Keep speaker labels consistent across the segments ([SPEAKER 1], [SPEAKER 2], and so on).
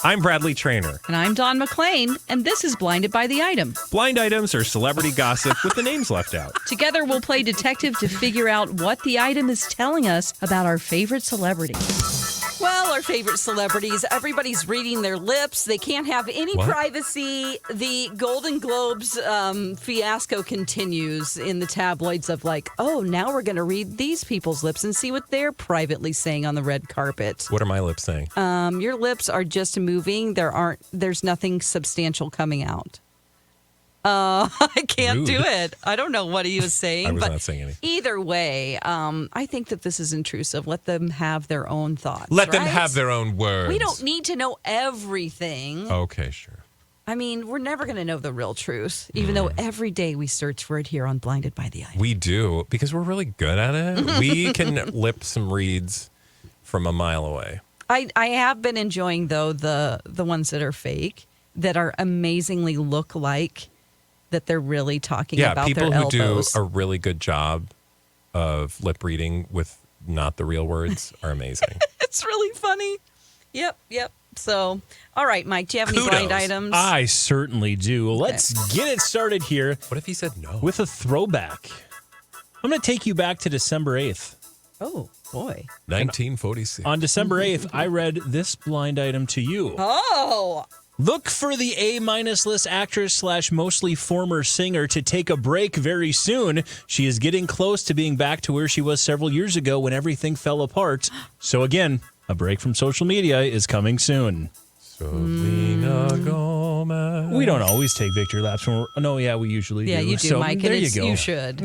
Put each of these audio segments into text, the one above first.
[SPEAKER 1] I'm Bradley Traynor.
[SPEAKER 2] And I'm Don McClain, and this is Blinded by the Item.
[SPEAKER 1] Blind items are celebrity gossip with the names left out.
[SPEAKER 2] Together, we'll play detective to figure out what the item is telling us about our favorite celebrity. Well, our favorite celebrities, everybody's reading their lips. They can't have any privacy. The Golden Globes fiasco continues in the tabloids of like, oh, now we're going to read these people's lips and see what they're privately saying on the red carpet.
[SPEAKER 1] What are my lips saying?
[SPEAKER 2] Your lips are just moving. There's nothing substantial coming out. I can't do it. I don't know what he was saying.
[SPEAKER 1] I was not saying anything.
[SPEAKER 2] Either way, I think that this is intrusive. Let them have their own thoughts.
[SPEAKER 1] Let them have their own words.
[SPEAKER 2] We don't need to know everything.
[SPEAKER 1] Okay, sure.
[SPEAKER 2] I mean, we're never going to know the real truth, even though every day we search for it here on Blinded by the Item.
[SPEAKER 1] We do, because we're really good at it. We can lip some reads from a mile away.
[SPEAKER 2] I have been enjoying, though, the ones that are fake, that are amazingly look like that they're really talking about their elbows.
[SPEAKER 1] Yeah, people who do a really good job of lip reading with not the real words are amazing.
[SPEAKER 2] It's really funny. Yep. So, all right, Mike, do you have any blind items?
[SPEAKER 3] I certainly do. Let's get it started here.
[SPEAKER 1] What if he said no?
[SPEAKER 3] With a throwback. I'm going to take you back to December 8th.
[SPEAKER 2] Oh, boy.
[SPEAKER 1] 1946.
[SPEAKER 3] On December 8th, I read this blind item to you.
[SPEAKER 2] Oh,
[SPEAKER 3] Look for the A-minus list actress / mostly former singer to take a break very soon. She is getting close to being back to where she was several years ago when everything fell apart. So again, a break from social media is coming soon.
[SPEAKER 1] Selena Gomez.
[SPEAKER 3] We don't always take victory laps. We usually do.
[SPEAKER 2] yeah, you do,
[SPEAKER 3] so,
[SPEAKER 2] Mike.
[SPEAKER 3] There
[SPEAKER 2] and
[SPEAKER 3] you go.
[SPEAKER 2] You should.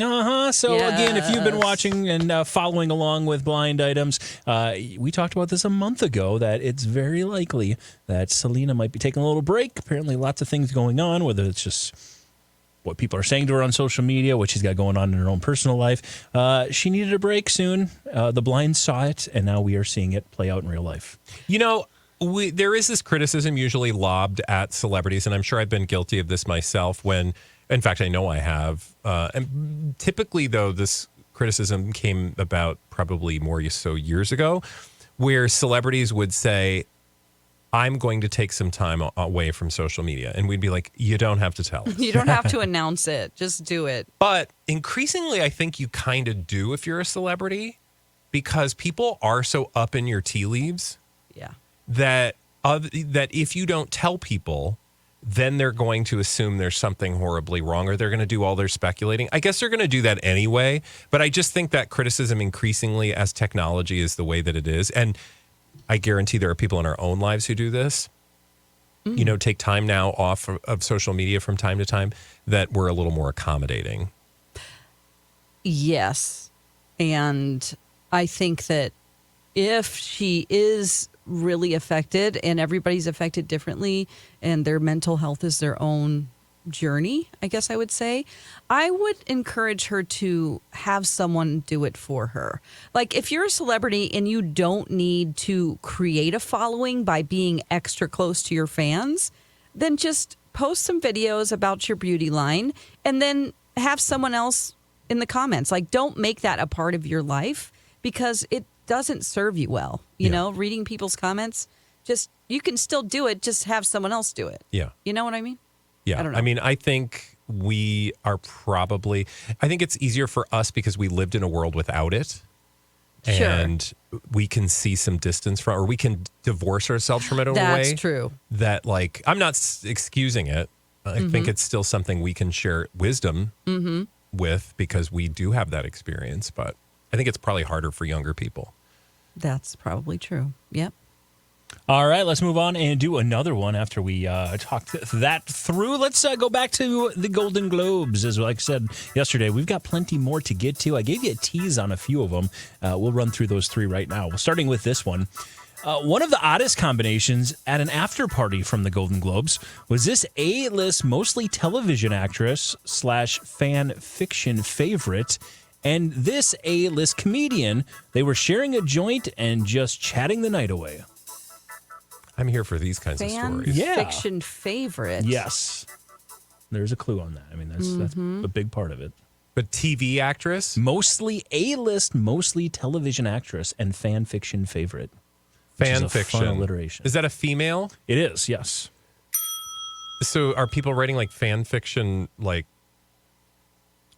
[SPEAKER 3] So again, if you've been
[SPEAKER 2] Yes.
[SPEAKER 3] watching and following along with blind items, we talked about this a month ago, that it's very likely that Selena might be taking a little break. Apparently lots of things going on, whether it's just what people are saying to her on social media, what she's got going on in her own personal life. She needed a break soon. The blinds saw it, and now we are seeing it play out in real life.
[SPEAKER 1] You know, there is this criticism usually lobbed at celebrities, and I'm sure I've been guilty of this myself when, in fact, I know I have. And typically, though, this criticism came about probably more so years ago, where celebrities would say, I'm going to take some time away from social media. And we'd be like, you don't have to tell us.
[SPEAKER 2] You don't have to announce it. Just do it.
[SPEAKER 1] But increasingly, I think you kind of do if you're a celebrity, because people are so up in your tea leaves.
[SPEAKER 2] Yeah.
[SPEAKER 1] That if you don't tell people, then they're going to assume there's something horribly wrong, or they're going to do all their speculating. I guess they're going to do that anyway. But I just think that criticism increasingly, as technology is the way that it is, and I guarantee there are people in our own lives who do this, take time now off of social media from time to time, that we're a little more accommodating.
[SPEAKER 2] Yes. And I think that if she is really affected, and everybody's affected differently, and their mental health is their own journey, I guess I would say, I would encourage her to have someone do it for her. Like, if you're a celebrity and you don't need to create a following by being extra close to your fans, then just post some videos about your beauty line and then have someone else in the comments. Like, don't make that a part of your life, because it doesn't serve you well. You know, reading people's comments, you can still do it, just have someone else do it.
[SPEAKER 1] Yeah.
[SPEAKER 2] You know what I mean?
[SPEAKER 1] Yeah.
[SPEAKER 2] I don't know.
[SPEAKER 1] I mean, I think I think it's easier for us because we lived in a world without it.
[SPEAKER 2] Sure.
[SPEAKER 1] And we can see some distance from, or we can divorce ourselves from it in a way.
[SPEAKER 2] That's true.
[SPEAKER 1] That, like, I'm not excusing it. I think it's still something we can share wisdom with, because we do have that experience. But I think it's probably harder for younger people.
[SPEAKER 2] That's probably true. Yep.
[SPEAKER 3] All right, let's move on and do another one after we talked that through. Let's go back to the Golden Globes. As like I said yesterday, we've got plenty more to get to. I gave you a tease on a few of them. We'll run through those three right now. Starting with this one. One of the oddest combinations at an after party from the Golden Globes was this A-list, mostly television actress / fan fiction favorite, and this A-list comedian. They were sharing a joint and just chatting the night away.
[SPEAKER 1] I'm here for these kinds of stories.
[SPEAKER 3] Yeah.
[SPEAKER 2] Fiction favorite.
[SPEAKER 3] Yes. There's a clue on that. I mean, that's a big part of it.
[SPEAKER 1] But TV actress?
[SPEAKER 3] Mostly A-list, mostly television actress and fan fiction favorite. which is
[SPEAKER 1] Fan
[SPEAKER 3] a
[SPEAKER 1] fiction.
[SPEAKER 3] fun alliteration.
[SPEAKER 1] Is that a female?
[SPEAKER 3] It is, yes.
[SPEAKER 1] So are people writing like fan fiction, like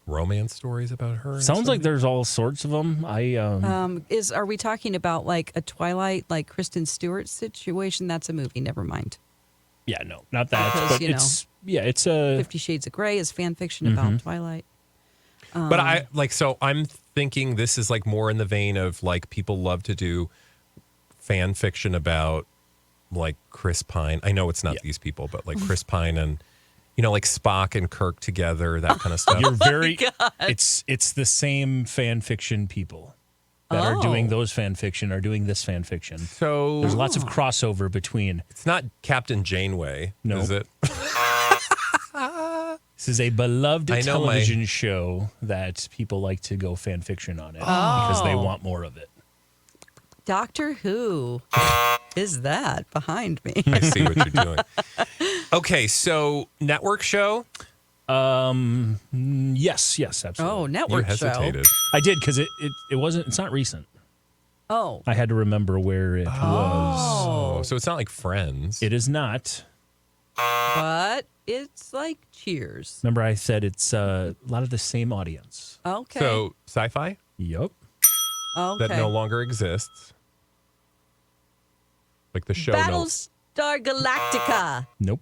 [SPEAKER 1] romance stories about her?
[SPEAKER 3] Sounds like there's all sorts of them.
[SPEAKER 2] Are we talking about like a Twilight, like Kristen Stewart situation? That's a movie. Never mind.
[SPEAKER 3] Yeah, no, not that.
[SPEAKER 2] Because,
[SPEAKER 3] but
[SPEAKER 2] you
[SPEAKER 3] it's a
[SPEAKER 2] 50 Shades of Grey is fan fiction about Twilight.
[SPEAKER 1] But I'm thinking this is like more in the vein of like people love to do fan fiction about like Chris Pine. I know it's not these people, but like Chris Pine and, like Spock and Kirk together, that kind of stuff.
[SPEAKER 3] You're very. It's the same fan fiction people that are doing those fan fiction are doing this fan fiction.
[SPEAKER 1] So
[SPEAKER 3] There's lots of crossover between.
[SPEAKER 1] it's not Captain Janeway,
[SPEAKER 3] No.
[SPEAKER 1] is it?
[SPEAKER 3] This is a beloved
[SPEAKER 1] I know
[SPEAKER 3] television show that people like to go fan fiction on it because they want more of it.
[SPEAKER 2] Doctor Who is that behind me?
[SPEAKER 1] I see what you're doing. Okay, so network show.
[SPEAKER 3] Yes, absolutely.
[SPEAKER 2] Oh,
[SPEAKER 1] You
[SPEAKER 2] network show.
[SPEAKER 1] hesitated.
[SPEAKER 3] I did because it wasn't. It's not recent.
[SPEAKER 2] Oh,
[SPEAKER 3] I had to remember where it was.
[SPEAKER 1] Oh, so it's not like Friends.
[SPEAKER 3] It is not.
[SPEAKER 2] but it's like Cheers.
[SPEAKER 3] Remember, I said it's a lot of the same audience.
[SPEAKER 2] Okay.
[SPEAKER 1] So sci-fi
[SPEAKER 3] Yup.
[SPEAKER 2] okay.
[SPEAKER 1] that no longer exists. Like the show.
[SPEAKER 2] Battlestar Galactica.
[SPEAKER 3] Nope.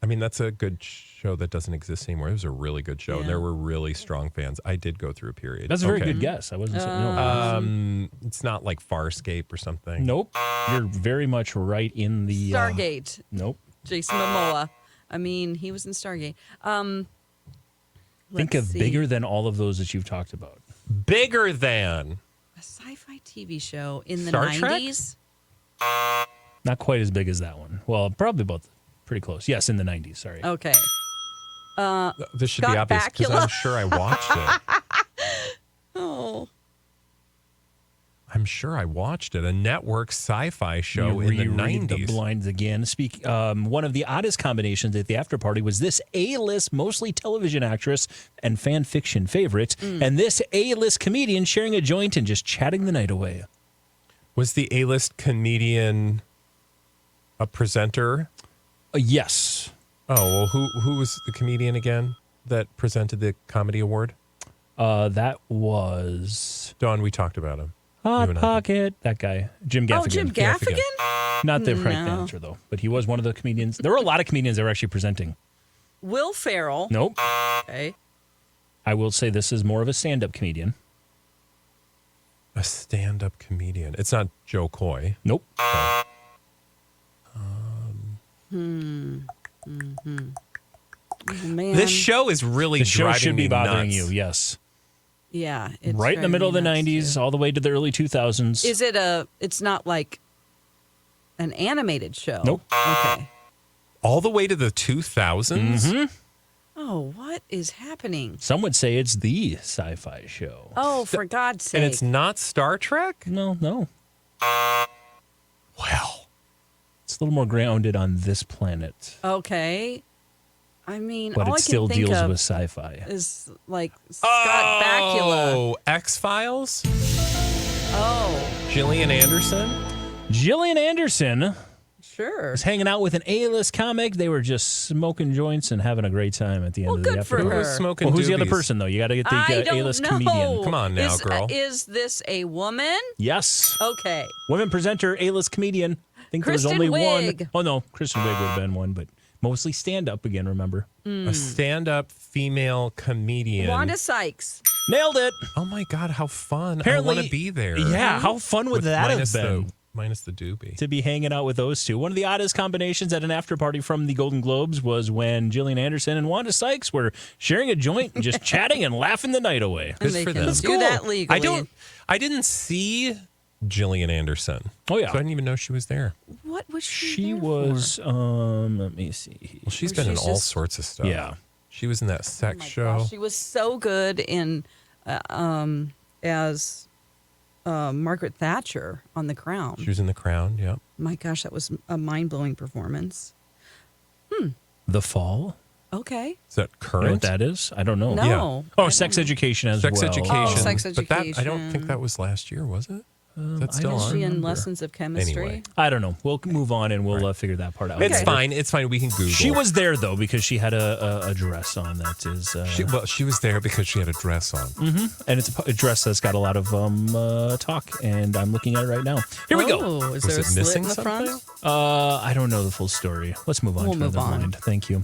[SPEAKER 1] I mean, that's a good show that doesn't exist anymore. It was a really good show, and
[SPEAKER 2] Yeah.
[SPEAKER 1] there were really strong fans. I did go through a period.
[SPEAKER 3] That's a very
[SPEAKER 1] Okay.
[SPEAKER 3] good guess. I wasn't saying no.
[SPEAKER 1] It's not like Farscape or something.
[SPEAKER 3] Nope. You're very much right in the
[SPEAKER 2] Stargate.
[SPEAKER 3] Nope.
[SPEAKER 2] Jason Momoa. I mean, he was in Stargate.
[SPEAKER 3] Think
[SPEAKER 2] let's
[SPEAKER 3] of
[SPEAKER 2] see.
[SPEAKER 3] bigger than all of those that you've talked about.
[SPEAKER 1] Bigger than.
[SPEAKER 2] A sci-fi TV show in the
[SPEAKER 1] Star Trek?
[SPEAKER 2] 90s.
[SPEAKER 3] Not quite as big as that one. Well, probably both pretty close. Yes, in the 90s. Sorry.
[SPEAKER 2] Okay.
[SPEAKER 1] This should be
[SPEAKER 2] Scott
[SPEAKER 1] obvious because
[SPEAKER 2] Bakula.
[SPEAKER 1] I'm sure I watched it.
[SPEAKER 2] Oh.
[SPEAKER 1] I'm sure I watched it. A network sci-fi show
[SPEAKER 3] You
[SPEAKER 1] in the
[SPEAKER 3] reread
[SPEAKER 1] 90s.
[SPEAKER 3] The blinds again. One of the oddest combinations at the after party was this A-list, mostly television actress and fan fiction favorite, and this A-list comedian sharing a joint and just chatting the night away.
[SPEAKER 1] Was the A-list comedian a presenter?
[SPEAKER 3] Yes.
[SPEAKER 1] Oh, well, who was the comedian again that presented the comedy award?
[SPEAKER 3] That was
[SPEAKER 1] Dawn, we talked about him.
[SPEAKER 3] Hot
[SPEAKER 1] You and I
[SPEAKER 3] Pocket. That guy, Jim Gaffigan.
[SPEAKER 2] Oh, Jim
[SPEAKER 1] Gaffigan.
[SPEAKER 2] Gaffigan?
[SPEAKER 3] Not the right
[SPEAKER 2] No.
[SPEAKER 3] answer though, but he was one of the comedians. There were a lot of comedians that were actually presenting.
[SPEAKER 2] Will Ferrell.
[SPEAKER 3] Nope.
[SPEAKER 2] Okay.
[SPEAKER 3] I will say this is more of a stand-up comedian.
[SPEAKER 1] A stand-up comedian. It's not Joe Coy.
[SPEAKER 3] Nope.
[SPEAKER 2] Oh, man.
[SPEAKER 1] This show is really
[SPEAKER 3] The show
[SPEAKER 1] driving
[SPEAKER 3] should be
[SPEAKER 1] me
[SPEAKER 3] bothering
[SPEAKER 1] nuts.
[SPEAKER 3] you. Yes.
[SPEAKER 2] Yeah. It's
[SPEAKER 3] Right in the
[SPEAKER 2] driving
[SPEAKER 3] middle of
[SPEAKER 2] me
[SPEAKER 3] the
[SPEAKER 2] nuts,
[SPEAKER 3] 90s,
[SPEAKER 2] too.
[SPEAKER 3] all the way to the early 2000s.
[SPEAKER 2] Is it it's not like an animated show?
[SPEAKER 3] Nope.
[SPEAKER 2] Okay.
[SPEAKER 1] All the way to the 2000s?
[SPEAKER 2] Oh, what is happening?
[SPEAKER 3] Some would say it's the sci-fi show.
[SPEAKER 2] Oh, for God's sake.
[SPEAKER 1] And it's not Star Trek?
[SPEAKER 3] No.
[SPEAKER 1] Well,
[SPEAKER 3] It's a little more grounded on this planet,
[SPEAKER 2] Okay. I mean,
[SPEAKER 3] but
[SPEAKER 2] all
[SPEAKER 3] it
[SPEAKER 2] I
[SPEAKER 3] still
[SPEAKER 2] can think
[SPEAKER 3] deals
[SPEAKER 2] of
[SPEAKER 3] with sci-fi.
[SPEAKER 2] is like Scott Bakula.
[SPEAKER 1] Oh, X-Files?
[SPEAKER 2] Oh,
[SPEAKER 1] Gillian Anderson?
[SPEAKER 3] Gillian Anderson
[SPEAKER 2] sure.
[SPEAKER 3] was hanging out with an A-list comic. They were just smoking joints and having a great time at the end
[SPEAKER 2] Well,
[SPEAKER 3] of the
[SPEAKER 2] good for
[SPEAKER 3] after
[SPEAKER 1] Who
[SPEAKER 2] her.
[SPEAKER 1] was smoking
[SPEAKER 3] Well, who's the other
[SPEAKER 1] doobies?
[SPEAKER 3] person, though? You got to get
[SPEAKER 2] I
[SPEAKER 3] the
[SPEAKER 2] don't
[SPEAKER 3] A-list
[SPEAKER 2] know.
[SPEAKER 3] comedian.
[SPEAKER 1] Come on now, girl.
[SPEAKER 2] Is this a woman?
[SPEAKER 3] Yes.
[SPEAKER 2] Okay.
[SPEAKER 3] Women presenter, A-list comedian. I think there was
[SPEAKER 2] Kristen
[SPEAKER 3] only
[SPEAKER 2] Wiig.
[SPEAKER 3] one. Oh, no. Kristen Wiig would have been one, but mostly stand-up again, remember?
[SPEAKER 1] A stand-up female comedian.
[SPEAKER 2] Wanda Sykes.
[SPEAKER 3] Nailed it.
[SPEAKER 1] Oh my God, how fun.
[SPEAKER 3] Apparently,
[SPEAKER 1] I want to be there.
[SPEAKER 3] Yeah, how fun would
[SPEAKER 1] With
[SPEAKER 3] that have
[SPEAKER 1] minus
[SPEAKER 3] been?
[SPEAKER 1] minus the doobie.
[SPEAKER 3] To be hanging out with those two. One of the oddest combinations at an after party from the Golden Globes was when Gillian Anderson and Wanda Sykes were sharing a joint and just chatting and laughing the night away.
[SPEAKER 2] And they
[SPEAKER 1] for
[SPEAKER 2] can
[SPEAKER 1] them.
[SPEAKER 2] do that legally.
[SPEAKER 1] I didn't see Gillian Anderson.
[SPEAKER 3] Oh, yeah.
[SPEAKER 1] So I didn't even know she was there.
[SPEAKER 2] What was she?
[SPEAKER 3] She
[SPEAKER 2] there
[SPEAKER 3] was, let me see.
[SPEAKER 1] Well, she's
[SPEAKER 2] Or
[SPEAKER 1] been in
[SPEAKER 2] she's
[SPEAKER 1] all
[SPEAKER 2] just-
[SPEAKER 1] sorts of stuff.
[SPEAKER 3] Yeah.
[SPEAKER 1] She was in that
[SPEAKER 2] for?
[SPEAKER 1] sex
[SPEAKER 2] Oh my
[SPEAKER 1] show.
[SPEAKER 2] gosh, she was so good in as Margaret Thatcher on The Crown.
[SPEAKER 1] She was in The Crown, yeah.
[SPEAKER 2] My gosh, that was a mind-blowing performance.
[SPEAKER 3] The Fall?
[SPEAKER 2] Okay.
[SPEAKER 1] Is that
[SPEAKER 3] You know
[SPEAKER 1] current?
[SPEAKER 3] what that is? I don't know.
[SPEAKER 2] No.
[SPEAKER 3] Oh,
[SPEAKER 2] I
[SPEAKER 3] Sex
[SPEAKER 2] don't know.
[SPEAKER 3] Education as
[SPEAKER 1] Sex
[SPEAKER 3] well.
[SPEAKER 1] Education.
[SPEAKER 2] Oh, Sex
[SPEAKER 1] But that, I don't
[SPEAKER 2] Education.
[SPEAKER 1] think that was last year, was it? That's still
[SPEAKER 2] Is
[SPEAKER 1] on.
[SPEAKER 2] she in Lessons of Chemistry?
[SPEAKER 1] Anyway.
[SPEAKER 3] I don't know. We'll move on and we'll figure that part out.
[SPEAKER 1] It's
[SPEAKER 3] later.
[SPEAKER 1] fine. It's fine. We can Google.
[SPEAKER 3] She was there though because she had a dress on that is.
[SPEAKER 1] She was there because she had a dress on.
[SPEAKER 3] And it's a dress that's got a lot of talk, and I'm looking at it right now. Here we go.
[SPEAKER 2] Oh, is
[SPEAKER 1] Was
[SPEAKER 2] there a
[SPEAKER 1] it
[SPEAKER 2] slit
[SPEAKER 1] missing
[SPEAKER 2] in the front?
[SPEAKER 1] something?
[SPEAKER 3] I don't know the full story. Let's move on
[SPEAKER 2] We'll
[SPEAKER 3] to
[SPEAKER 2] move
[SPEAKER 3] another
[SPEAKER 2] on.
[SPEAKER 3] blind. Thank you.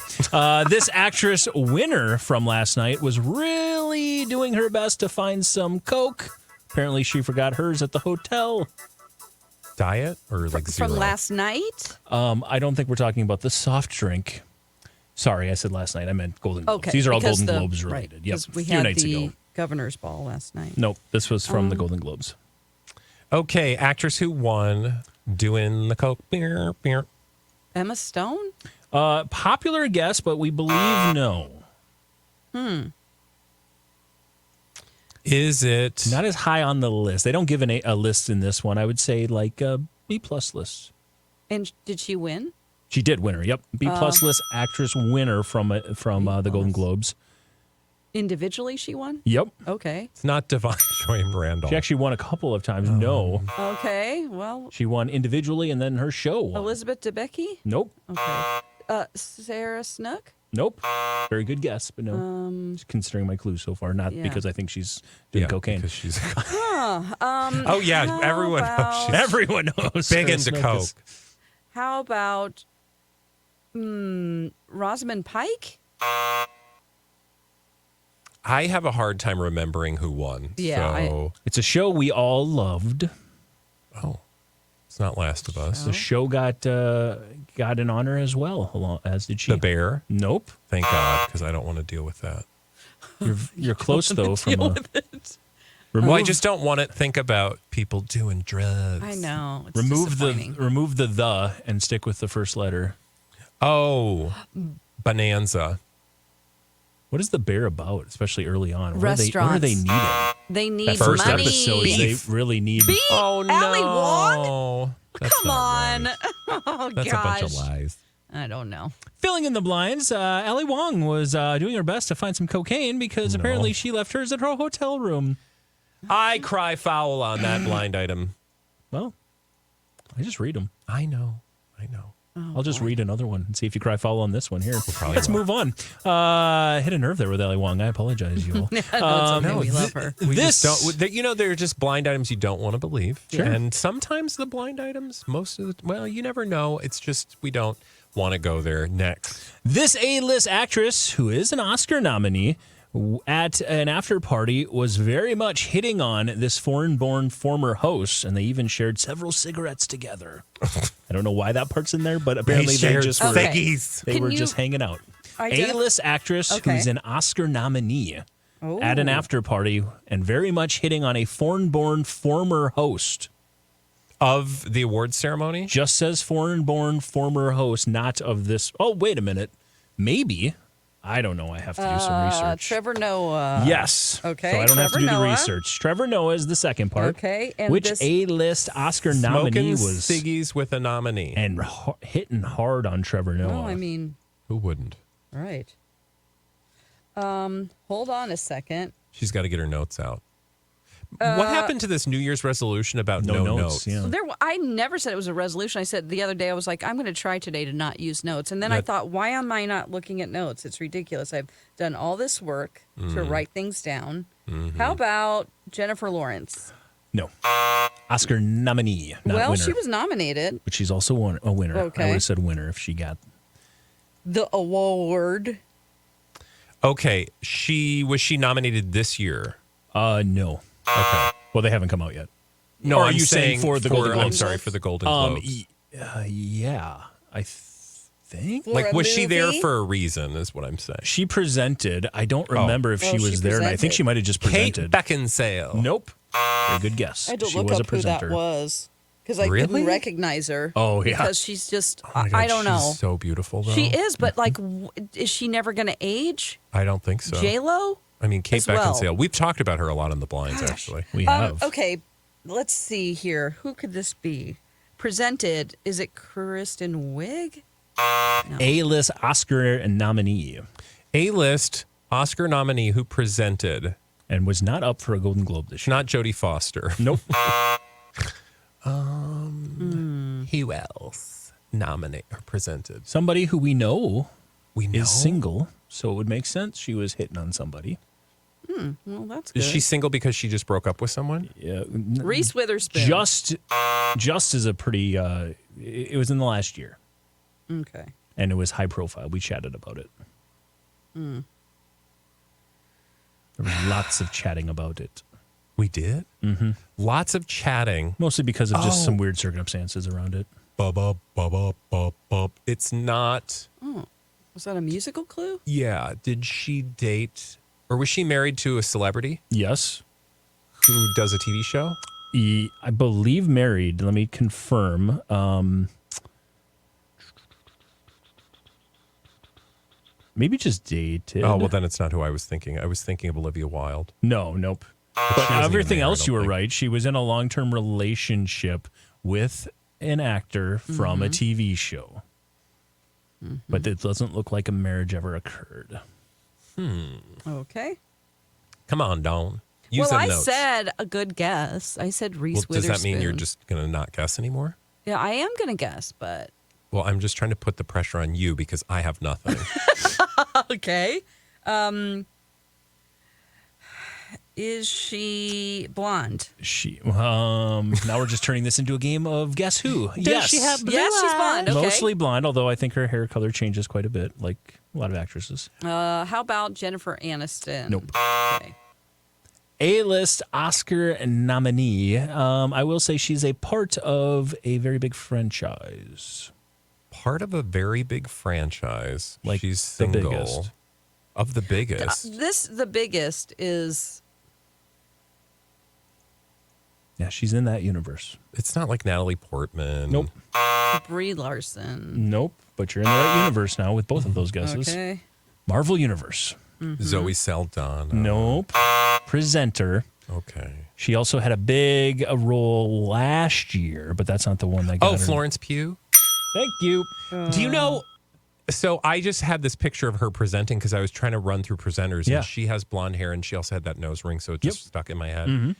[SPEAKER 3] This actress winner from last night was really doing her best to find some Coke. Apparently, she forgot hers at the hotel.
[SPEAKER 1] Diet or like zero?
[SPEAKER 2] From last night?
[SPEAKER 3] I don't think we're talking about the soft drink. Sorry, I said last night. I meant Golden Globes.
[SPEAKER 2] Okay.
[SPEAKER 3] These are all
[SPEAKER 2] because
[SPEAKER 3] Golden Globes related.
[SPEAKER 2] Right,
[SPEAKER 3] Yep,
[SPEAKER 2] 'cause we
[SPEAKER 3] a few
[SPEAKER 2] had
[SPEAKER 3] nights
[SPEAKER 2] the
[SPEAKER 3] ago.
[SPEAKER 2] governor's ball last night.
[SPEAKER 3] Nope, this was from the Golden Globes.
[SPEAKER 1] Okay, actress who won doing the Coke. Beer, beer.
[SPEAKER 2] Emma Stone?
[SPEAKER 3] Popular guess, but we believe no.
[SPEAKER 1] Is it
[SPEAKER 3] Not as high on the list. They don't give a list in this one. I would say like a B+ list.
[SPEAKER 2] And did she win?
[SPEAKER 3] She did winner. Yep, B+ list actress winner from the Golden Globes.
[SPEAKER 2] Individually, she won?
[SPEAKER 3] Yep,
[SPEAKER 2] Okay.
[SPEAKER 1] It's not Divine Joy Randall.
[SPEAKER 3] she actually won a couple of times. No,
[SPEAKER 2] Okay. Well,
[SPEAKER 3] she won individually, and then her show won.
[SPEAKER 2] Elizabeth Debicki?
[SPEAKER 3] Nope,
[SPEAKER 2] Okay. Sarah Snook?
[SPEAKER 3] nope. Very good guess, but no. Just considering my clues so far, not
[SPEAKER 2] yeah.
[SPEAKER 3] because I think she's doing cocaine.
[SPEAKER 1] Because she's oh yeah, everyone knows she's
[SPEAKER 3] Everyone knows.
[SPEAKER 1] big
[SPEAKER 3] Sarah
[SPEAKER 1] into
[SPEAKER 3] Snook
[SPEAKER 1] Coke.
[SPEAKER 3] is-
[SPEAKER 2] How about Rosamund Pike?
[SPEAKER 1] I have a hard time remembering who won.
[SPEAKER 2] Yeah,
[SPEAKER 1] So,
[SPEAKER 3] It's a show we all loved.
[SPEAKER 1] it's not Last of Us.
[SPEAKER 3] The show got an honor as well, as did she.
[SPEAKER 1] The Bear.
[SPEAKER 3] Nope.
[SPEAKER 1] Thank God, because I don't want to deal with that.
[SPEAKER 3] You're close though. From
[SPEAKER 1] Well, I just don't want to think about people doing drugs.
[SPEAKER 2] I know. It's
[SPEAKER 3] remove
[SPEAKER 2] disappointing.
[SPEAKER 3] the and stick with the first letter.
[SPEAKER 1] Oh, Bonanza.
[SPEAKER 3] What is the Bear about, especially early on? What are
[SPEAKER 2] Restaurants.
[SPEAKER 3] they needing?
[SPEAKER 2] They need
[SPEAKER 3] That first
[SPEAKER 2] money.
[SPEAKER 3] episode, they really need.
[SPEAKER 2] Beef?
[SPEAKER 1] Oh no!
[SPEAKER 2] Ali Wong?
[SPEAKER 1] That's
[SPEAKER 2] Come
[SPEAKER 1] not
[SPEAKER 2] on.
[SPEAKER 1] right.
[SPEAKER 2] Oh,
[SPEAKER 1] That's
[SPEAKER 2] gosh.
[SPEAKER 1] a bunch of lies.
[SPEAKER 2] I don't know.
[SPEAKER 3] Filling in the blinds, Ali Wong was doing her best to find some cocaine because apparently she left hers at her hotel room.
[SPEAKER 1] I cry foul on that blind item.
[SPEAKER 3] Well, I just read them.
[SPEAKER 1] I know.
[SPEAKER 3] I'll just read another one and see if you cry foul on this one here.
[SPEAKER 1] probably
[SPEAKER 3] Let's
[SPEAKER 1] will.
[SPEAKER 3] move on. Hit a nerve there with Ali Wong. I apologize, you all.
[SPEAKER 2] No, it's okay. We love her.
[SPEAKER 1] We
[SPEAKER 3] This-
[SPEAKER 1] just don't. They're just blind items you don't want to believe.
[SPEAKER 3] Sure.
[SPEAKER 1] And sometimes the blind items, you never know. It's just we don't want to go there. Next.
[SPEAKER 3] This A-list actress, who is an Oscar nominee, at an after party was very much hitting on this foreign-born former host, and they even shared several cigarettes together. I don't know why that part's in there, but apparently they just were,
[SPEAKER 2] Okay.
[SPEAKER 1] Figgies.
[SPEAKER 3] they
[SPEAKER 2] Can
[SPEAKER 3] were
[SPEAKER 2] you
[SPEAKER 3] just hanging out.
[SPEAKER 2] identify-
[SPEAKER 3] A-list actress
[SPEAKER 2] Okay.
[SPEAKER 3] who's an Oscar nominee
[SPEAKER 2] Oh.
[SPEAKER 3] at an after party and very much hitting on a foreign-born former host.
[SPEAKER 1] Of the awards ceremony?
[SPEAKER 3] Just says foreign-born former host, not of this. Oh, wait a minute. Maybe. I don't know. I have to do some research.
[SPEAKER 2] Trevor Noah.
[SPEAKER 3] Yes.
[SPEAKER 2] Okay,
[SPEAKER 3] So I don't have to
[SPEAKER 2] Trevor
[SPEAKER 3] do the
[SPEAKER 2] Noah.
[SPEAKER 3] research. Trevor Noah is the second part.
[SPEAKER 2] Okay, and
[SPEAKER 3] which
[SPEAKER 2] this-
[SPEAKER 3] A-list Oscar nominee
[SPEAKER 1] Smoking
[SPEAKER 3] was
[SPEAKER 1] ciggies with a nominee.
[SPEAKER 3] and hitting hard on Trevor Noah.
[SPEAKER 2] No, I mean,
[SPEAKER 1] Who wouldn't?
[SPEAKER 2] right. Hold on a second.
[SPEAKER 1] She's got to get her notes out. What happened to this New Year's resolution about no notes?
[SPEAKER 3] Yeah.
[SPEAKER 2] I never said it was a resolution. I said the other day, I was like, I'm going to try today to not use notes. And then I
[SPEAKER 1] That-
[SPEAKER 2] thought, why am I not looking at notes? It's ridiculous. I've done all this work to write things down. How about Jennifer Lawrence?
[SPEAKER 3] No. Oscar nominee, not
[SPEAKER 2] well,
[SPEAKER 3] winner.
[SPEAKER 2] she was nominated.
[SPEAKER 3] But she's also a winner.
[SPEAKER 2] Okay.
[SPEAKER 3] I would have said winner if she got.
[SPEAKER 2] The award.
[SPEAKER 1] Okay, was she nominated this year?
[SPEAKER 3] No.
[SPEAKER 1] Okay.
[SPEAKER 3] Well, they haven't come out yet.
[SPEAKER 1] No,
[SPEAKER 3] Or are
[SPEAKER 1] I'm
[SPEAKER 3] you saying for the Golden
[SPEAKER 1] I'm
[SPEAKER 3] Globes?
[SPEAKER 1] sorry, for the Golden Globes.
[SPEAKER 3] Yeah, I think.
[SPEAKER 2] For
[SPEAKER 1] Like,
[SPEAKER 2] a
[SPEAKER 1] was she there
[SPEAKER 2] movie?
[SPEAKER 1] for a reason, is what I'm saying.
[SPEAKER 3] She presented. I don't remember if
[SPEAKER 2] Oh,
[SPEAKER 3] she
[SPEAKER 2] she
[SPEAKER 3] was there, and I think
[SPEAKER 2] presented.
[SPEAKER 3] she might have just
[SPEAKER 1] Kate
[SPEAKER 3] presented.
[SPEAKER 1] Beckinsale.
[SPEAKER 3] Nope. Very good guess.
[SPEAKER 2] I had to
[SPEAKER 3] she
[SPEAKER 2] look
[SPEAKER 3] was
[SPEAKER 2] up
[SPEAKER 3] a presenter.
[SPEAKER 2] who that was because I
[SPEAKER 1] Really?
[SPEAKER 2] couldn't recognize her.
[SPEAKER 3] Oh, yeah.
[SPEAKER 2] Because she's just,
[SPEAKER 1] Oh my God,
[SPEAKER 2] I don't know.
[SPEAKER 1] She's so beautiful, though.
[SPEAKER 2] She is, but like, is she never going to age?
[SPEAKER 1] I don't think so.
[SPEAKER 2] J-Lo?
[SPEAKER 1] I mean, Kate
[SPEAKER 2] as well.
[SPEAKER 1] Beckinsale. We've talked about her a lot in the blinds, actually.
[SPEAKER 3] We have.
[SPEAKER 2] Okay, let's see here. Who could this be? Presented, is it Kristen Wiig?
[SPEAKER 3] A-list Oscar nominee
[SPEAKER 1] A-list Oscar nominee who presented.
[SPEAKER 3] and was not up for a Golden Globe this year.
[SPEAKER 1] Not Jodie Foster.
[SPEAKER 3] Nope.
[SPEAKER 1] Who else nominate or presented?
[SPEAKER 3] Somebody who we know
[SPEAKER 1] We know.
[SPEAKER 3] is single, so it would make sense she was hitting on somebody.
[SPEAKER 2] Well, that's good.
[SPEAKER 1] Is she single because she just broke up with someone?
[SPEAKER 3] Yeah,
[SPEAKER 2] Reese Witherspoon?
[SPEAKER 3] just is a pretty. It was in the last year,
[SPEAKER 2] Okay.
[SPEAKER 3] and it was high profile. We chatted about it. There was lots of chatting about it,
[SPEAKER 1] We did? Mm-hmm. Lots of chatting.
[SPEAKER 3] mostly because of just some weird circumstances around it.
[SPEAKER 1] It's not.
[SPEAKER 2] Was that a musical clue?
[SPEAKER 1] Yeah. Did she date or was she married to a celebrity
[SPEAKER 3] Yes,
[SPEAKER 1] who does a TV show?
[SPEAKER 3] I believe married. Let me confirm. Maybe just dated.
[SPEAKER 1] Oh, well, then it's not who I was thinking. I was thinking of Olivia Wilde.
[SPEAKER 3] No, nope. But
[SPEAKER 1] she wasn't
[SPEAKER 3] everything
[SPEAKER 1] even there, I
[SPEAKER 3] else,
[SPEAKER 1] don't
[SPEAKER 3] you were
[SPEAKER 1] think.
[SPEAKER 3] right. She was in a long-term relationship with an actor from a TV show. But it doesn't look like a marriage ever occurred.
[SPEAKER 2] Okay.
[SPEAKER 1] Come on, Dawn. Use
[SPEAKER 2] Well,
[SPEAKER 1] them
[SPEAKER 2] I
[SPEAKER 1] notes.
[SPEAKER 2] said a good guess. I said Reese
[SPEAKER 1] Well, does
[SPEAKER 2] Witherspoon.
[SPEAKER 1] that mean you're just going to not guess anymore?
[SPEAKER 2] Yeah, I am going to guess, but.
[SPEAKER 1] Well, I'm just trying to put the pressure on you because I have nothing.
[SPEAKER 2] Okay. Is she blonde?
[SPEAKER 3] Now we're just turning this into a game of guess who. Yes.
[SPEAKER 2] Yes, she's blonde. Okay.
[SPEAKER 3] Mostly blonde, although I think her hair color changes quite a bit, like a lot of actresses.
[SPEAKER 2] How about Jennifer Aniston?
[SPEAKER 3] Nope.
[SPEAKER 2] Okay.
[SPEAKER 3] A-list Oscar nominee. I will say she's a part of a very big franchise.
[SPEAKER 1] Part of a very big franchise.
[SPEAKER 3] Like
[SPEAKER 1] She's
[SPEAKER 3] the
[SPEAKER 1] single.
[SPEAKER 3] biggest.
[SPEAKER 1] Of the biggest.
[SPEAKER 2] The biggest is.
[SPEAKER 3] Yeah, she's in that universe.
[SPEAKER 1] It's not like Natalie Portman.
[SPEAKER 3] Nope.
[SPEAKER 2] Brie Larson.
[SPEAKER 3] Nope. But you're in the right universe now with both of those guesses.
[SPEAKER 2] Okay.
[SPEAKER 3] Marvel Universe.
[SPEAKER 1] Zoe Saldana.
[SPEAKER 3] Nope. Presenter.
[SPEAKER 1] Okay.
[SPEAKER 3] She also had a big role last year, but that's not the one that got her.
[SPEAKER 1] Florence Pugh.
[SPEAKER 3] Thank you.
[SPEAKER 1] Do you know? So I just had this picture of her presenting because I was trying to run through presenters,
[SPEAKER 3] Yeah.
[SPEAKER 1] and she has blonde hair, and she also had that nose ring, so it just stuck in my head.
[SPEAKER 2] Then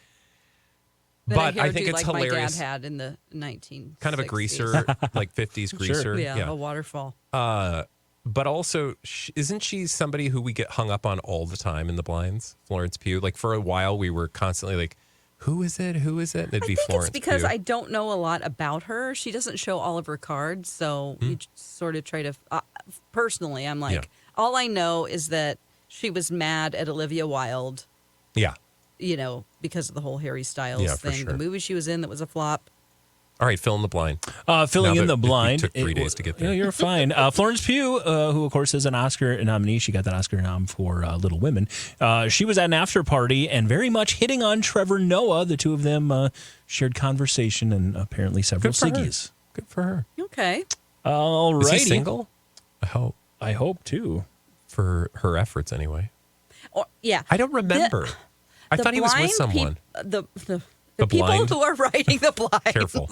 [SPEAKER 1] But
[SPEAKER 2] a
[SPEAKER 1] I think
[SPEAKER 2] hairdo
[SPEAKER 1] it's
[SPEAKER 2] like
[SPEAKER 1] hilarious.
[SPEAKER 2] my dad had in the 1960s.
[SPEAKER 1] Kind of a greaser, like 50s greaser.
[SPEAKER 2] Yeah, a waterfall.
[SPEAKER 1] But also, isn't she somebody who we get hung up on all the time in the blinds? Florence Pugh. Like for a while, we were constantly like, "Who is it? Who is it?" And it'd
[SPEAKER 2] I
[SPEAKER 1] be
[SPEAKER 2] think
[SPEAKER 1] Florence
[SPEAKER 2] it's because
[SPEAKER 1] Pugh.
[SPEAKER 2] I don't know a lot about her. She doesn't show all of her cards, so you just sort of try to. Personally, I'm like,
[SPEAKER 1] Yeah.
[SPEAKER 2] all I know is that she was mad at Olivia Wilde,
[SPEAKER 1] Yeah.
[SPEAKER 2] because of the whole Harry Styles
[SPEAKER 1] Yeah, for
[SPEAKER 2] thing.
[SPEAKER 1] sure.
[SPEAKER 2] The movie she was in that was a flop.
[SPEAKER 1] All right, fill in the blind.
[SPEAKER 3] Filling
[SPEAKER 1] Now
[SPEAKER 3] in
[SPEAKER 1] that
[SPEAKER 3] the blind.
[SPEAKER 1] it took 3 days to get there.
[SPEAKER 3] Yeah, you're fine. Florence Pugh, who of course is an Oscar nominee, she got that Oscar nom for Little Women. She was at an after party and very much hitting on Trever Noah. The two of them shared conversation and apparently several
[SPEAKER 1] Good for her.
[SPEAKER 3] ciggies.
[SPEAKER 1] Good for her.
[SPEAKER 2] Okay.
[SPEAKER 3] All
[SPEAKER 1] Is he
[SPEAKER 3] righty.
[SPEAKER 1] single? I hope.
[SPEAKER 3] I hope too.
[SPEAKER 1] For her efforts, anyway.
[SPEAKER 2] Or yeah.
[SPEAKER 1] I don't remember. I
[SPEAKER 2] The
[SPEAKER 1] thought he was with
[SPEAKER 2] blind
[SPEAKER 1] someone.
[SPEAKER 2] the
[SPEAKER 1] The
[SPEAKER 2] people
[SPEAKER 1] blind?
[SPEAKER 2] who are writing the blinds.
[SPEAKER 1] Careful.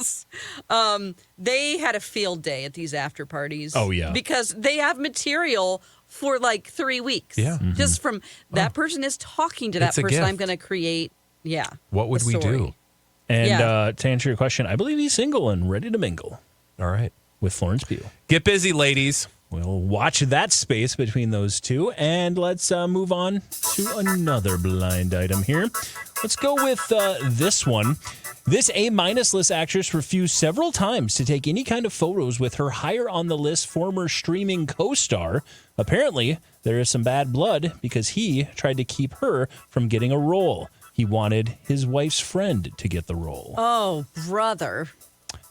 [SPEAKER 2] They had a field day at these after parties.
[SPEAKER 3] Oh, yeah.
[SPEAKER 2] Because they have material for like 3 weeks.
[SPEAKER 1] Yeah. Mhm.
[SPEAKER 2] Just from that person is talking to that
[SPEAKER 1] It's a
[SPEAKER 2] person. I'm
[SPEAKER 1] gift.
[SPEAKER 2] going to create. Yeah.
[SPEAKER 1] What would
[SPEAKER 2] a
[SPEAKER 1] we
[SPEAKER 2] story.
[SPEAKER 1] do?
[SPEAKER 3] And
[SPEAKER 2] Yeah.
[SPEAKER 3] to answer your question, I believe he's single and ready to mingle
[SPEAKER 1] All right.
[SPEAKER 3] with Florence Pugh.
[SPEAKER 1] Get busy, ladies.
[SPEAKER 3] We'll watch that space between those two, and let's move on to another blind item here. Let's go with this one. This A-list actress refused several times to take any kind of photos with her higher on the list former streaming co-star. Apparently, there is some bad blood because he tried to keep her from getting a role. He wanted his wife's friend to get the role.
[SPEAKER 2] Oh, brother.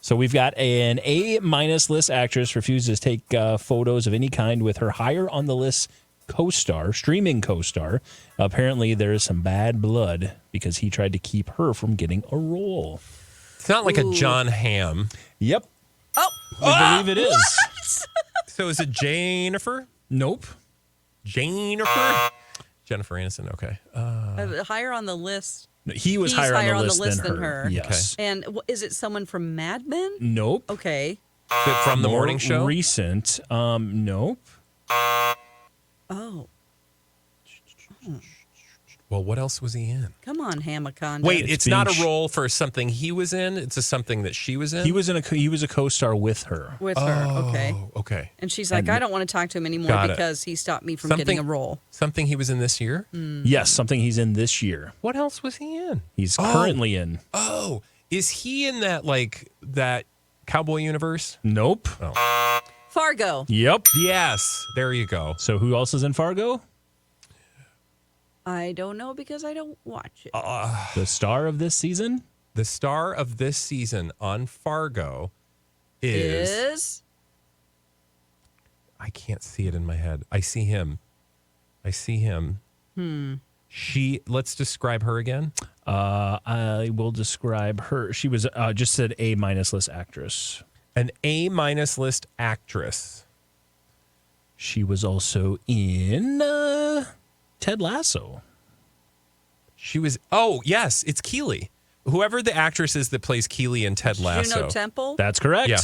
[SPEAKER 3] So we've got an A-list actress refuses to take photos of any kind with her higher on the list co-star, streaming co-star. Apparently, there is some bad blood because he tried to keep her from getting a role.
[SPEAKER 1] It's not like a John Hamm.
[SPEAKER 3] Yep.
[SPEAKER 2] Oh,
[SPEAKER 3] I believe it is.
[SPEAKER 1] So is it Jennifer?
[SPEAKER 3] Nope.
[SPEAKER 1] Jennifer Aniston. Okay.
[SPEAKER 2] higher on the list.
[SPEAKER 3] He was
[SPEAKER 2] He's
[SPEAKER 3] higher on the list than her. Yes.
[SPEAKER 2] And is it someone from Mad Men?
[SPEAKER 3] Nope.
[SPEAKER 2] Okay.
[SPEAKER 1] From the
[SPEAKER 3] More
[SPEAKER 1] morning show?
[SPEAKER 3] Recent. Nope.
[SPEAKER 2] Oh.
[SPEAKER 1] Well, what else was he in?
[SPEAKER 2] Come on, Hamaconda.
[SPEAKER 1] Wait, it's not
[SPEAKER 3] being
[SPEAKER 1] a role for something he was in. It's something that she was in.
[SPEAKER 3] He was a co-star with her.
[SPEAKER 2] With her, okay.
[SPEAKER 1] Oh, okay.
[SPEAKER 2] And she's like, I don't want to talk to him anymore
[SPEAKER 1] Got it.
[SPEAKER 2] because he stopped me from getting a role.
[SPEAKER 1] Something he was in this year.
[SPEAKER 3] Yes, something he's in this year.
[SPEAKER 1] What else was he in?
[SPEAKER 3] He's currently in.
[SPEAKER 1] Oh, is he in that cowboy universe?
[SPEAKER 3] Nope.
[SPEAKER 2] Fargo.
[SPEAKER 3] Yep.
[SPEAKER 1] Yes, there you go.
[SPEAKER 3] So who else is in Fargo?
[SPEAKER 2] I don't know because I don't watch it.
[SPEAKER 3] The star of this season?
[SPEAKER 1] The star of this season on Fargo is I can't see it in my head. I see him. Let's describe her again.
[SPEAKER 3] I will describe her. She was just said A- list actress.
[SPEAKER 1] An A- list actress.
[SPEAKER 3] She was also in Ted Lasso.
[SPEAKER 1] She was, oh, yes, it's Keely. Whoever the actress is that plays Keely in Ted Lasso.
[SPEAKER 2] Juno Temple.
[SPEAKER 3] That's correct.
[SPEAKER 1] Yeah.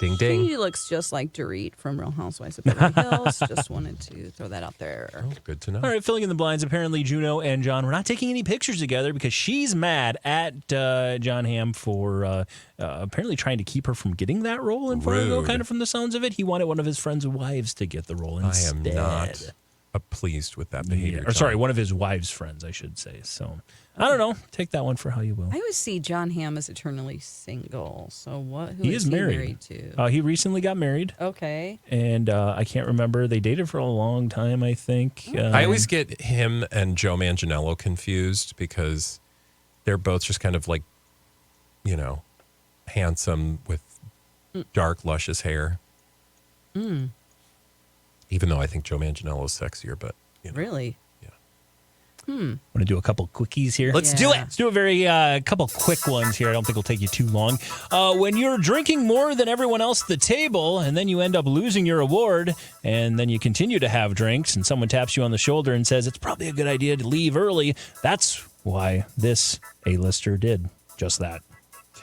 [SPEAKER 1] Ding, ding.
[SPEAKER 2] She looks just like Dorit from Real Housewives of Beverly Hills. Just wanted to throw that out there.
[SPEAKER 1] Oh, good to know.
[SPEAKER 3] All right, filling in the blinds. Apparently, Juno and John were not taking any pictures together because she's mad at John Hamm for apparently trying to keep her from getting that role in Fargo,
[SPEAKER 1] Rude.
[SPEAKER 3] kind of from the sounds of it. He wanted one of his friend's wives to get the role instead.
[SPEAKER 1] I am not pleased with that behavior.
[SPEAKER 3] Yeah, or sorry, one of his wives' friends, I should say. So, I don't know. Take that one for how you will.
[SPEAKER 2] I always see John Hamm as eternally single. So who
[SPEAKER 3] He
[SPEAKER 2] is
[SPEAKER 3] is
[SPEAKER 2] he
[SPEAKER 3] married.
[SPEAKER 2] to?
[SPEAKER 3] He recently got married,
[SPEAKER 2] Okay.
[SPEAKER 3] and I can't remember. They dated for a long time, I think.
[SPEAKER 1] I always get him and Joe Manganiello confused because they're both just kind of like, handsome with dark, luscious hair. Even though I think Joe Manganiello is sexier, but
[SPEAKER 2] Really?
[SPEAKER 3] Want to do a couple quickies here?
[SPEAKER 1] Let's do it.
[SPEAKER 3] Let's do a couple quick ones here. I don't think it'll take you too long. When you're drinking more than everyone else at the table, and then you end up losing your award, and then you continue to have drinks, and someone taps you on the shoulder and says, it's probably a good idea to leave early. That's why this A-lister did just that.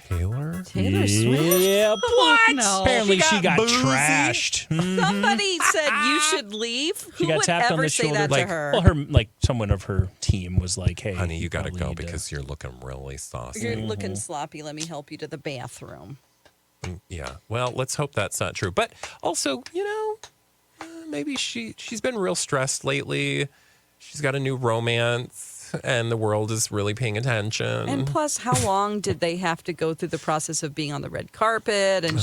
[SPEAKER 1] Taylor?
[SPEAKER 2] Taylor Swift?
[SPEAKER 3] Yep. What?
[SPEAKER 2] No.
[SPEAKER 3] Apparently she got
[SPEAKER 1] boozy?
[SPEAKER 3] trashed.
[SPEAKER 2] Somebody said you should leave.
[SPEAKER 3] She
[SPEAKER 2] Who
[SPEAKER 3] got
[SPEAKER 2] would
[SPEAKER 3] tapped
[SPEAKER 2] ever
[SPEAKER 3] on the
[SPEAKER 2] say
[SPEAKER 3] shoulder.
[SPEAKER 2] that
[SPEAKER 1] like,
[SPEAKER 2] to her?
[SPEAKER 3] Well, someone of her team was like, hey,
[SPEAKER 1] Honey, you got to
[SPEAKER 3] probably
[SPEAKER 1] go
[SPEAKER 3] need to-
[SPEAKER 1] because you're looking really saucy.
[SPEAKER 2] You're looking sloppy. Let me help you to the bathroom.
[SPEAKER 1] Yeah. Well, let's hope that's not true. But also, maybe she's been real stressed lately. She's got a new romance and the world is really paying attention.
[SPEAKER 2] And plus, how long did they have to go through the process of being on the red carpet? And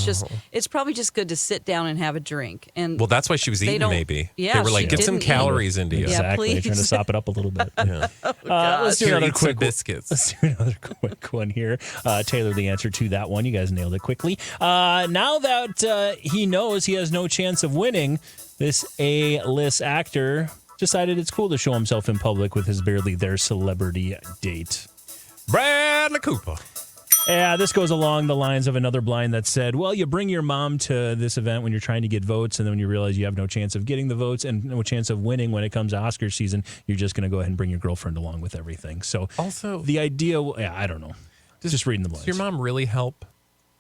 [SPEAKER 2] it's probably just good to sit down and have a drink. And
[SPEAKER 1] Well, that's why she was
[SPEAKER 2] They
[SPEAKER 1] eating,
[SPEAKER 2] don't-
[SPEAKER 1] maybe.
[SPEAKER 2] yeah,
[SPEAKER 1] they were
[SPEAKER 2] she
[SPEAKER 1] like, get some
[SPEAKER 2] didn't eat.
[SPEAKER 1] calories into you.
[SPEAKER 2] Yeah,
[SPEAKER 3] Exactly. Trying to
[SPEAKER 2] please.
[SPEAKER 3] sop it up a little bit.
[SPEAKER 1] Yeah.
[SPEAKER 3] Let's do
[SPEAKER 1] Here,
[SPEAKER 3] another
[SPEAKER 1] eat some
[SPEAKER 3] quick
[SPEAKER 1] biscuits.
[SPEAKER 3] Let's do another quick one here. Taylor, the answer to that one. You guys nailed it quickly. Now that he knows he has no chance of winning, this A-list actor decided it's cool to show himself in public with his barely there celebrity date.
[SPEAKER 1] Bradley Cooper.
[SPEAKER 3] Yeah, this goes along the lines of another blind that said, well, you bring your mom to this event when you're trying to get votes, and then when you realize you have no chance of getting the votes and no chance of winning when it comes to Oscar season, you're just going to go ahead and bring your girlfriend along with everything. So
[SPEAKER 1] Also,
[SPEAKER 3] the idea, I don't know. Just reading the blinds.
[SPEAKER 1] does your mom really help?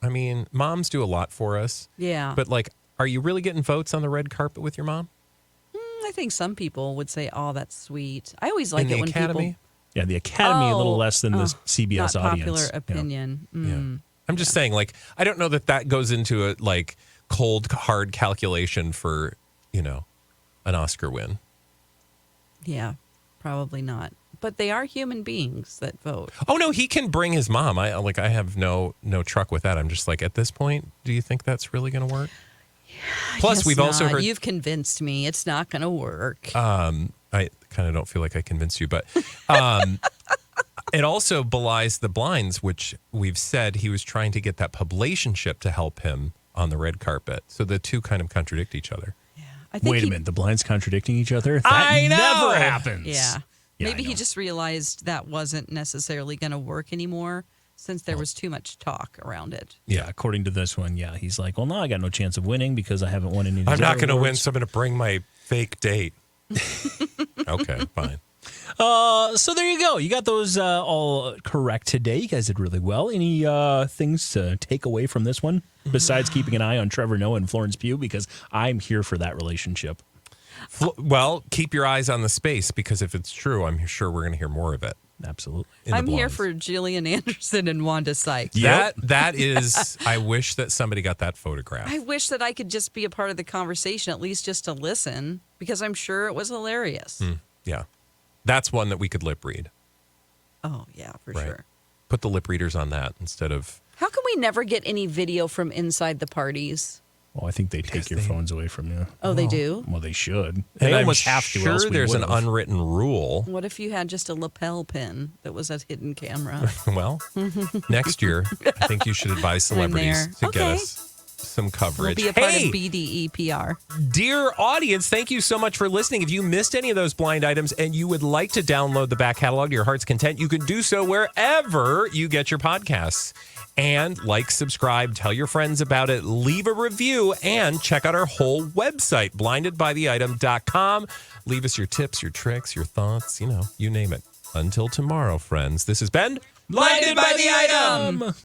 [SPEAKER 1] I mean, moms do a lot for us.
[SPEAKER 2] yeah.
[SPEAKER 1] But, are you really getting votes on the red carpet with your mom?
[SPEAKER 2] I think some people would say, "Oh, that's sweet." I always like
[SPEAKER 1] In
[SPEAKER 2] it
[SPEAKER 1] the
[SPEAKER 2] when
[SPEAKER 1] Academy?
[SPEAKER 2] people.
[SPEAKER 3] Yeah, the Academy a little
[SPEAKER 2] Oh,
[SPEAKER 3] less than the CBS
[SPEAKER 2] not
[SPEAKER 3] audience.
[SPEAKER 2] popular
[SPEAKER 3] Yeah.
[SPEAKER 2] opinion.
[SPEAKER 1] Yeah. I'm just saying, I don't know that goes into a, cold, hard calculation for, an Oscar win.
[SPEAKER 2] Yeah, probably not. But they are human beings that vote.
[SPEAKER 1] Oh, no, he can bring his mom. I have no truck with that. I'm just at this point, do you think that's really going to work? Plus,
[SPEAKER 2] Guess
[SPEAKER 1] we've also
[SPEAKER 2] not.
[SPEAKER 1] heard...
[SPEAKER 2] You've convinced me. It's not going to work.
[SPEAKER 1] I kind of don't feel like I convinced you, but it also belies the blinds, which we've said he was trying to get that publicationship to help him on the red carpet. So the two kind of contradict each other.
[SPEAKER 2] I think
[SPEAKER 3] Wait a minute, the blinds contradicting each other? That
[SPEAKER 1] I know!
[SPEAKER 3] never happens.
[SPEAKER 2] Yeah.
[SPEAKER 3] Yeah,
[SPEAKER 2] Maybe
[SPEAKER 3] I
[SPEAKER 2] he
[SPEAKER 3] know.
[SPEAKER 2] just realized that wasn't necessarily going to work anymore since there was too much talk around it.
[SPEAKER 3] Yeah, according to this one, yeah. He's like, well, no, I got no chance of winning because I haven't won any of these
[SPEAKER 1] I'm not
[SPEAKER 3] other
[SPEAKER 1] going to win,
[SPEAKER 3] awards.
[SPEAKER 1] so I'm going to bring my fake date. Okay, fine.
[SPEAKER 3] So there you go. You got those all correct today. You guys did really well. Any things to take away from this one besides keeping an eye on Trever Noah and Florence Pugh? Because I'm here for that relationship.
[SPEAKER 1] Well, keep your eyes on the space because if it's true, I'm sure we're going to hear more of it.
[SPEAKER 3] Absolutely.
[SPEAKER 2] I'm here for Gillian Anderson and Wanda Sykes.
[SPEAKER 1] That is, I wish that somebody got that photograph.
[SPEAKER 2] I wish that I could just be a part of the conversation, at least just to listen, because I'm sure it was hilarious.
[SPEAKER 1] Yeah. That's one that we could lip read.
[SPEAKER 2] Oh, yeah, for
[SPEAKER 1] Right.
[SPEAKER 2] sure.
[SPEAKER 1] Put the lip readers on that instead of.
[SPEAKER 2] How come we never get any video from inside the parties?
[SPEAKER 3] Well, I think they take your phones away from you.
[SPEAKER 2] Oh, they do?
[SPEAKER 3] Well, they should.
[SPEAKER 1] And
[SPEAKER 3] They
[SPEAKER 1] I'm
[SPEAKER 3] almost have to.
[SPEAKER 1] sure
[SPEAKER 3] Else we
[SPEAKER 1] there's an
[SPEAKER 3] would've.
[SPEAKER 1] unwritten rule.
[SPEAKER 2] What if you had just a lapel pin that was a hidden camera?
[SPEAKER 1] Well, next year, I think you should advise celebrities to
[SPEAKER 2] there.
[SPEAKER 1] get
[SPEAKER 2] Okay.
[SPEAKER 1] us some
[SPEAKER 2] We'll
[SPEAKER 1] coverage.
[SPEAKER 2] be a part
[SPEAKER 1] Hey,
[SPEAKER 2] of BDE PR.
[SPEAKER 1] dear audience, thank you so much for listening. If you missed any of those blind items and you would like to download the back catalog to your heart's content, you can do so wherever you get your podcasts. And like, subscribe, tell your friends about it, leave a review, and check out our whole website, blindedbytheitem.com. Leave us your tips, your tricks, your thoughts, you name it. Until tomorrow, friends, this has been
[SPEAKER 3] Blinded by the Item.